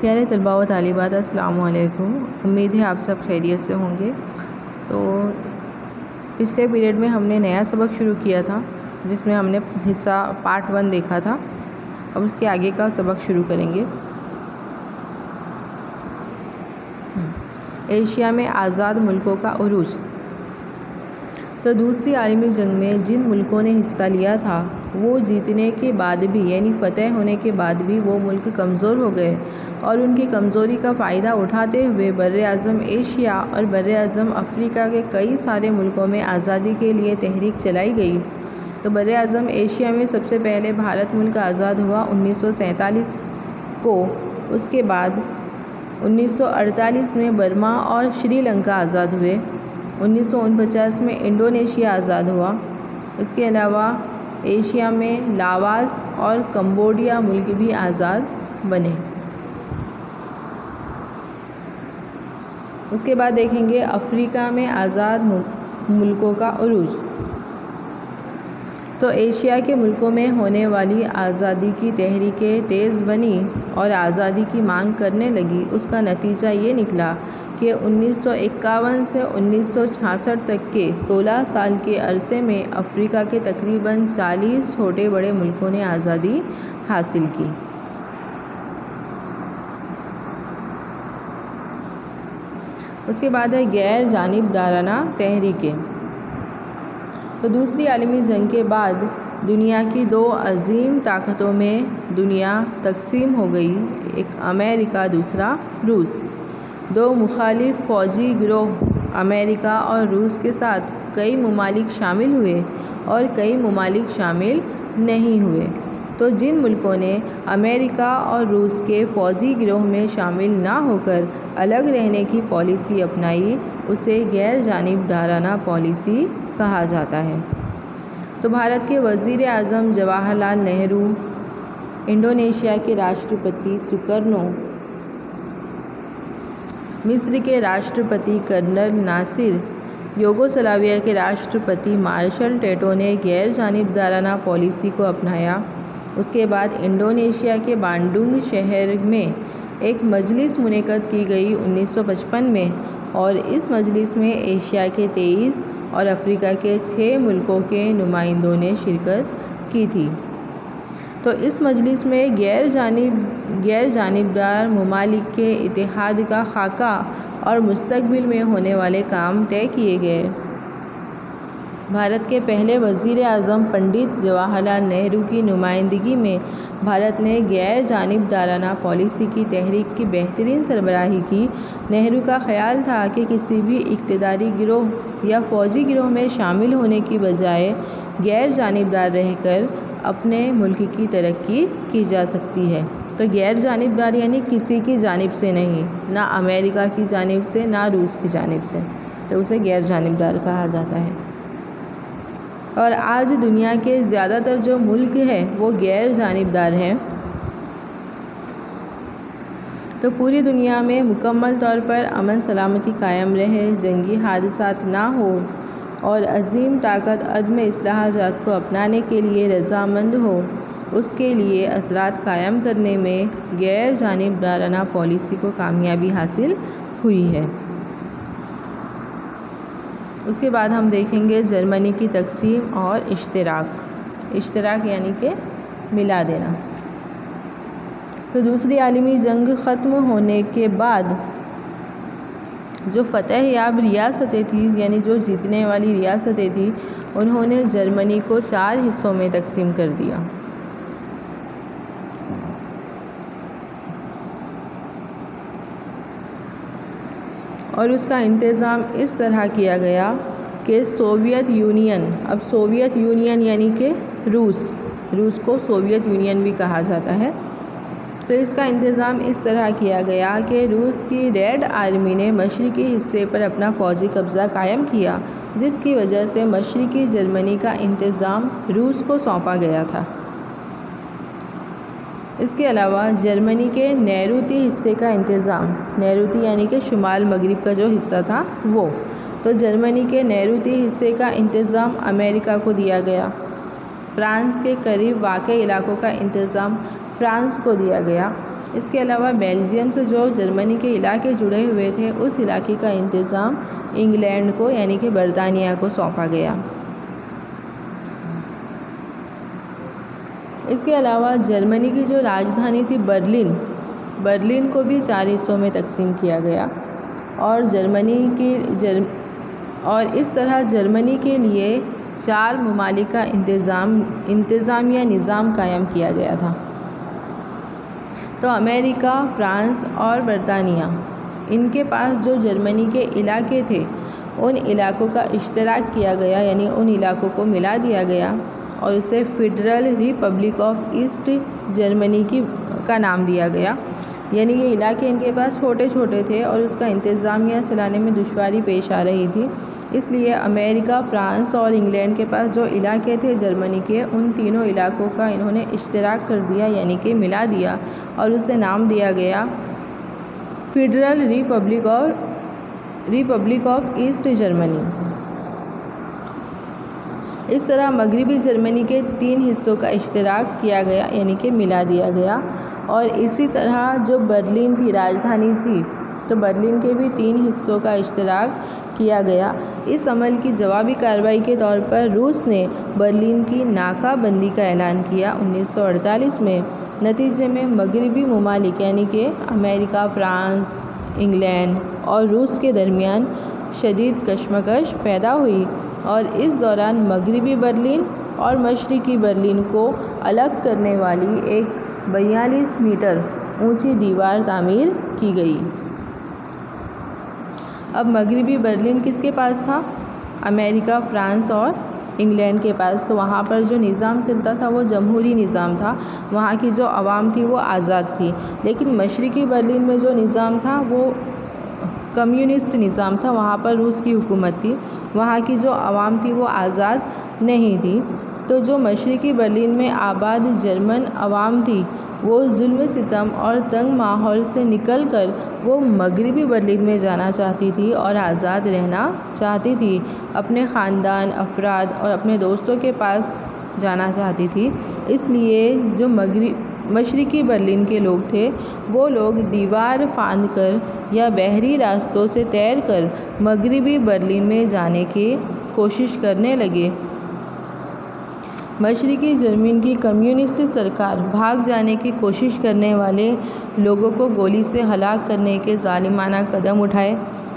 प्यारे तलबा व तालिबात, अस्सलाम वालेकुम। उम्मीद है आप सब खैरियत से होंगे। तो पिछले पीरियड में हमने नया सबक शुरू किया था जिसमें हमने हिस्सा पार्ट 1 देखा था। अब उसके आगे का सबक शुरू करेंगे। एशिया में आज़ाद मुल्कों का उरूज। तो दूसरी आलमी जंग में जिन मुल्कों ने हिस्सा लिया था वो जीतने के बाद भी यानी फ़तह होने के बाद भी वो मुल्क कमज़ोर हो गए और उनकी कमज़ोरी का फ़ायदा उठाते हुए बर्र-ए-आज़म एशिया और बर्र-ए-आज़म अफ्रीका के कई सारे मुल्कों में आज़ादी के लिए तहरीक चलाई गई। तो बर्र-ए-आज़म एशिया में सबसे पहले भारत मुल्क आज़ाद हुआ 1947 को। उसके बाद 1948 में बर्मा और श्रीलंका आज़ाद हुए। 1949 में इंडोनेशिया आज़ाद हुआ। इसके अलावा एशिया में लावास और कंबोडिया मुल्क भी आज़ाद बने। उसके बाद देखेंगे अफ्रीका में आज़ाद मुल्कों का उरूज। तो एशिया के मुल्कों में होने वाली आज़ादी की तहरीकें तेज़ बनी और आज़ादी की मांग करने लगी। उसका नतीजा ये निकला कि 1951 से 1966 तक के 16 साल के अरसे में अफ्रीका के तकरीबन 40 छोटे बड़े मुल्कों ने आज़ादी हासिल की। उसके बाद है गैर जानिबदाराना तहरीकें। तो दूसरी आलमी जंग के बाद दुनिया की दो अजीम ताकतों में दुनिया तकसीम हो गई, एक अमेरिका दूसरा रूस। दो मुखालिफ फ़ौजी गिरोह अमेरिका और रूस के साथ कई ममालिक शामिल हुए और कई ममालिक शामिल नहीं हुए। तो जिन मुल्कों ने अमेरिका और रूस के फ़ौजी गिरोह में शामिल ना होकर अलग रहने की पॉलिसी अपनाई उसे गैर जानिबदाराना पॉलिसी कहा जाता है। तो भारत के वज़ीर आज़म जवाहरलाल नेहरू, इंडोनेशिया के राष्ट्रपति सुकर्नो, मिस्र के राष्ट्रपति कर्नल नासिर, यूगोस्लाविया के राष्ट्रपति मार्शल टिटो ने गैर जानिबदाराना पॉलिसी को अपनाया। उसके बाद इंडोनेशिया के बांडुंग शहर में एक मजलिस मुनक़्क़द की गई 1955 में और इस मजलिस में एशिया के 23 और अफ्रीका के 6 मुल्कों के नुमाइंदों ने शिरकत की थी। तो इस मजलिस में गैर जानिबदार ममालिक के इत्तेहाद का खाका और मुस्तक़बिल में होने वाले काम तय किए गए। भारत के पहले वज़ीर आज़म पंडित जवाहरलाल नेहरू की नुमाइंदगी में भारत ने गैर जानिबदाराना पॉलिसी की तहरीक की बेहतरीन सरबराही की। नेहरू का ख़याल था कि किसी भी इक़्तिदारी गिरोह या फ़ौजी गिरोह में शामिल होने की बजाय गैर जानिबदार रहकर अपने मुल्क की तरक्की की जा सकती है। तो गैर जानिबदार यानी किसी की जानिब से नहीं, ना अमेरिका की जानिब से ना रूस की जानिब से, तो उसे गैर जानिबदार कहा जाता है। और आज दुनिया के ज़्यादातर जो मुल्क हैं वो गैर जानिबदार हैं। तो पूरी दुनिया में मुकम्मल तौर पर अमन सलामती कायम रहे, जंगी हादसात ना हो और अज़ीम ताकत अदम इस्लाहात को अपनाने के लिए रज़ामंद हो, उसके लिए असरात कायम करने में गैर जानिबदाराना पॉलिसी को कामयाबी हासिल हुई है। उसके बाद हम देखेंगे जर्मनी की तकसीम और इश्तराक यानी कि मिला देना। तो दूसरी आलमी जंग ख़त्म होने के बाद जो फ़तह याब रियासतें थी यानी जो जीतने वाली रियासतें थी उन्होंने जर्मनी को 4 हिस्सों में तकसीम कर दिया। और उसका इंतज़ाम इस तरह किया गया कि सोवियत यूनियन यानी कि रूस को सोवियत यूनियन भी कहा जाता है। तो इसका इंतज़ाम इस तरह किया गया कि रूस की रेड आर्मी ने मशरिकी हिस्से पर अपना फ़ौजी कब्ज़ा कायम किया, जिसकी वजह से मशरिकी जर्मनी का इंतज़ाम रूस को सौंपा गया था। इसके अलावा जर्मनी के नैऋती हिस्से का इंतज़ाम, नैऋती यानी कि शुमाल मगरिब का जो हिस्सा था वो, तो जर्मनी के नैऋती हिस्से का इंतज़ाम अमेरिका को दिया गया। फ्रांस के करीब वाक़ई इलाकों का इंतज़ाम फ्रांस को दिया गया इसके अलावा बेल्जियम से जो जर्मनी के इलाके जुड़े हुए थे उस इलाके का इंतज़ाम इंग्लैंड को यानी कि बरतानिया को सौंपा गया। इसके अलावा जर्मनी की जो राजधानी थी बर्लिन को भी 4 हिस्सों में तकसीम किया गया और इस तरह जर्मनी के लिए 4 ममालिक का इंतज़ामिया निज़ाम कायम किया गया था। तो अमेरिका, फ्रांस और बरतानिया, इनके पास जो जर्मनी के इलाके थे उन इलाकों का इश्तराक किया गया, यानी उन इलाकों को मिला दिया गया और उसे federal Republic of east Germany का नाम दिया गया। यानी ये इलाके इनके पास छोटे छोटे थे और उसका इंतज़ामिया चलाने में दुश्वारी पेश आ रही थी, इसलिए अमेरिका, फ्रांस और इंग्लैंड के पास जो इलाके थे जर्मनी के, उन तीनों इलाकों का इन्होंने इश्तराक कर दिया, यानी कि मिला दिया और उसे नाम दिया गया federal Republic of east Germany. इस तरह मगरिबी जर्मनी के 3 हिस्सों का इश्तराक किया गया, यानी कि मिला दिया गया। और इसी तरह जो बर्लिन थी, राजधानी थी, तो बर्लिन के भी 3 हिस्सों का इश्तराक किया गया। इस अमल की जवाबी कार्रवाई के तौर पर रूस ने बर्लिन की नाकाबंदी का ऐलान किया 1948 में। नतीजे में मगरिबी ममालिक यानी कि अमेरिका, फ्रांस, इंग्लैंड और रूस के दरमियान शदीद कशमकश पैदा हुई और इस दौरान मगरिबी बर्लिन और मशरिकी बर्लिन को अलग करने वाली एक 42 मीटर ऊंची दीवार तामीर की गई। अब मगरिबी बर्लिन किसके पास था? अमेरिका, फ्रांस और इंग्लैंड के पास। तो वहाँ पर जो निज़ाम चलता था वो जमहूरी निज़ाम था, वहाँ की जो आवाम थी वो आज़ाद थी। लेकिन मशरिकी बर्लिन में जो निज़ाम था वो कम्युनिस्ट निज़ाम था, वहाँ पर रूस की हुकूमत थी, वहाँ की जो आवाम थी वो आज़ाद नहीं थी। तो जो मशरिकी बर्लिन में आबाद जर्मन आवाम थी वो जुल्म सितम और तंग माहौल से निकलकर वो मगरिबी बर्लिन में जाना चाहती थी और आज़ाद रहना चाहती थी, अपने ख़ानदान, अफराद और अपने दोस्तों के पास जाना चाहती थी। इसलिए जो मशरिकी बर्लिन के लोग थे वो लोग दीवार फांद कर या बहरी रास्तों से तैर कर मगरिबी बर्लिन में जाने की कोशिश करने लगे। मशरिकी जर्मनी की कम्युनिस्ट सरकार भाग जाने की कोशिश करने वाले लोगों को गोली से हलाक करने के ज़ालिमाना कदम उठाए।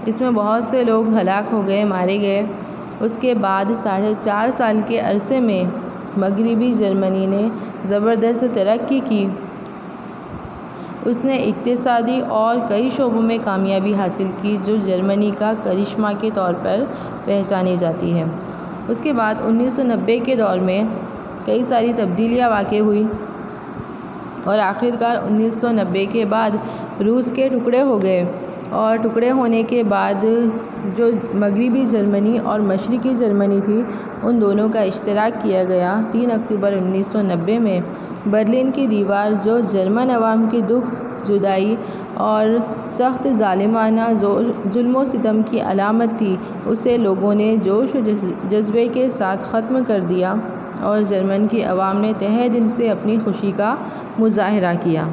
इसमें बहुत से लोग हलाक हो गए, मारे गए। उसके बाद 4.5 साल के अरसे में मगरिबी जर्मनी ने ज़बरदस्त तरक्की की। उसने इक्तिसादी और कई शोबों में कामयाबी हासिल की जो जर्मनी का करिश्मा के तौर पर पहचानी जाती है। उसके बाद 1990 के दौर में कई सारी तब्दीलियाँ वाक़ई हुई और आखिरकार 1990 के बाद रूस के टुकड़े हो गए और टुकड़े होने के बाद जो मगरिबी जर्मनी और मशरिकी जर्मनी थी उन दोनों का इश्तराक किया गया 3 अक्टूबर 1990 में। बर्लिन की दीवार जो जर्मन अवाम की दुख, जुदाई और सख्त ज़ालिमाना जुल्म सितम की अलामत थी, उसे लोगों ने जोश जज्बे के साथ ख़त्म कर दिया और जर्मन की अवाम ने तहे दिल से अपनी खुशी का मुजाहरा किया।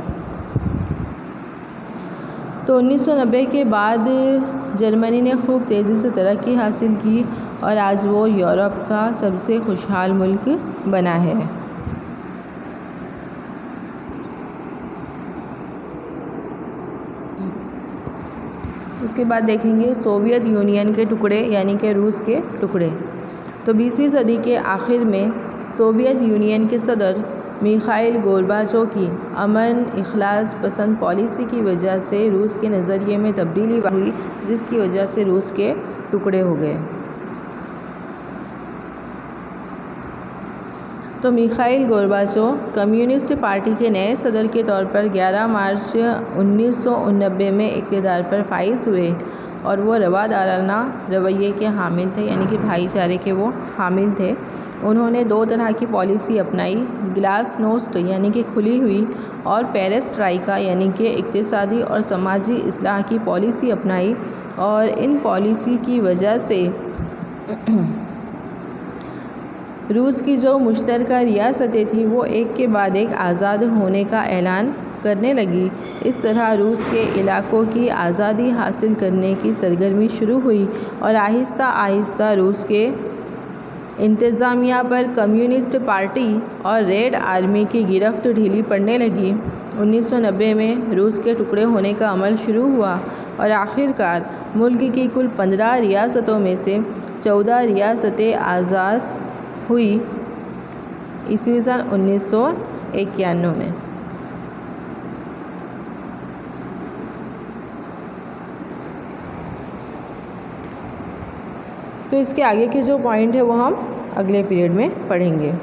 तो 1990 के बाद जर्मनी ने खूब तेज़ी से तरक्की हासिल की और आज वो यूरोप का सबसे खुशहाल मुल्क बना है। उसके बाद देखेंगे सोवियत यूनियन के टुकड़े यानी कि रूस के टुकड़े। तो 20वीं सदी के आखिर में सोवियत यूनियन के सदर मिखाइल गोर्बाचोव की अमन इखलास पसंद पॉलिसी की वजह से रूस के नज़रिए में तब्दीली हुई, जिसकी वजह से रूस के टुकड़े हो गए। तो मिखाइल गोर्बाचोव कम्युनिस्ट पार्टी के नए सदर के तौर पर 11 मार्च 1989 में इक़्तिदार पर फाइज हुए और वो रवादाराना रवैये के हामिल थे, यानी कि भाईचारे के वो हामिल थे। उन्होंने 2 तरह की पॉलिसी अपनाई, ग्लासनोस्ट यानी कि खुली हुई और पेरेस्ट्राइका यानी कि इक़्तिसादी और समाजी इस्लाह की पॉलिसी अपनाई। और इन पॉलिसी की वजह से रूस की जो मुश्तरका रियासतें थी वो एक के बाद एक आज़ाद होने का ऐलान करने लगी। इस तरह रूस के इलाकों की आज़ादी हासिल करने की सरगर्मी शुरू हुई और आहिस्ता आहिस्ता रूस के इंतज़ामिया पर कम्युनिस्ट पार्टी और रेड आर्मी की गिरफ्त ढीली पड़ने लगी। 1990 में रूस के टुकड़े होने का अमल शुरू हुआ और आखिरकार मुल्क की कुल 15 रियासतों में से 14 रियासतें आज़ाद हुई ईस्वी सन 1991 में। तो इसके आगे के जो पॉइंट है वो हम अगले पीरियड में पढ़ेंगे।